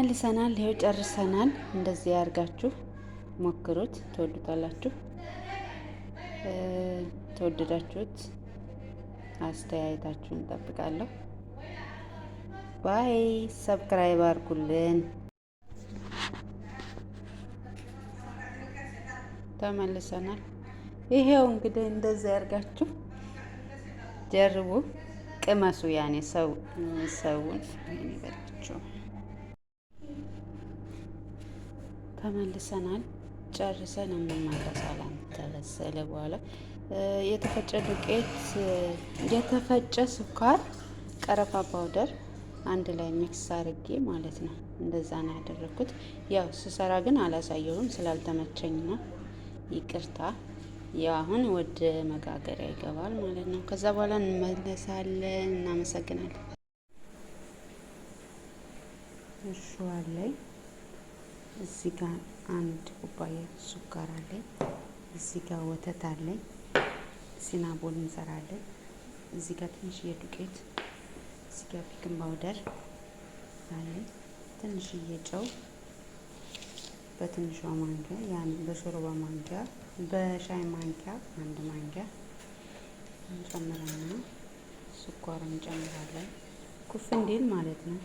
ተመልሰናል። ይሄው ጨርሰናል። እንደዚህ ያርጋችሁ ሞክሩት፣ ትወዱታላችሁ። ተወደዳችሁት አስተያየታችሁን ጠብቃለሁ። ባይ። ሰብስክራይብ አድርጉልን። ተመልሰናል። ይሄው እንግዲህ እንደዚህ ያርጋችሁ ጀርቡ፣ ቅመሱ። ያኔ ሰውን ይበላችሁ። ተመልሰናል። ጨርሰን እንማረሳለን። ተበሰለ በኋላ የተፈጨ ዱቄት፣ የተፈጨ ስኳር፣ ቀረፋ ፓውደር አንድ ላይ ሚክስ አድርጌ ማለት ነው። እንደዛ ነው ያደረኩት። ያው ስሰራ ግን አላሳየሁም ስላልተመቸኝ ነው። ይቅርታ። ያው አሁን ወደ መጋገሪያ ይገባል ማለት ነው። ከዛ በኋላ እንመለሳለን። እናመሰግናለን። እሺ አለኝ። እዚህ ጋር አንድ ኩባያ ስኳር አለኝ። እዚህ ጋር ወተት አለኝ። ሲናቦል እንሰራለን። እዚህ ጋር ትንሽዬ ዱቄት፣ እዚህ ጋር ቤኪንግ ፓውደር አለኝ። ትንሽዬ ጨው በትንሿ ማንኪያ፣ ያን በሾርባ ማንኪያ፣ በሻይ ማንኪያ አንድ ማንኪያ እንጨምራለን። ስኳር እንጨምራለን ኩፍ እንዲል ማለት ነው።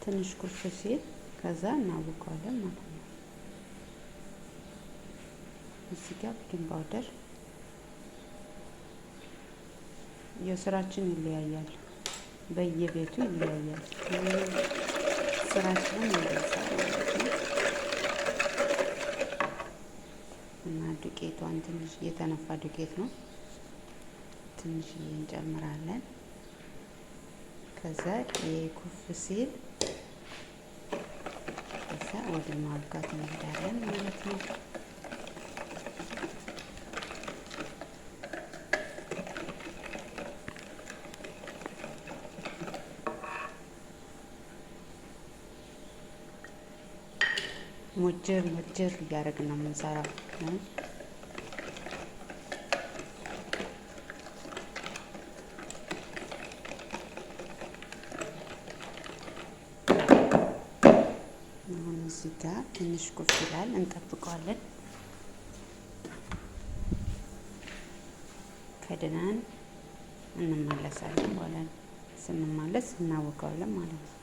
ትንሽ ኩፍ ሲል ከዛ እናውቀዋለን ማለት ነው። እዚህ ጋር ቤኪንግ ፓውደር። የስራችን ይለያያል፣ በየቤቱ ይለያያል። ስራችን ይለያያል ማለት ነው። እና ዱቄቷን ትንሽ የተነፋ ዱቄት ነው፣ ትንሽ እንጨምራለን። ከዛ የኩፍ ሲል ከዛ ወደ ማብካት እንሄዳለን ማለት ነው። ሞጀር እያደረግን ነው የምንሰራው። አሁን እዚህ ጋር ትንሽ ኩፍ ይላል፣ እንጠብቀዋለን። ከድናን እንመለሳለን። በኋላ ስንመለስ እናወቀዋለን ማለት ነው።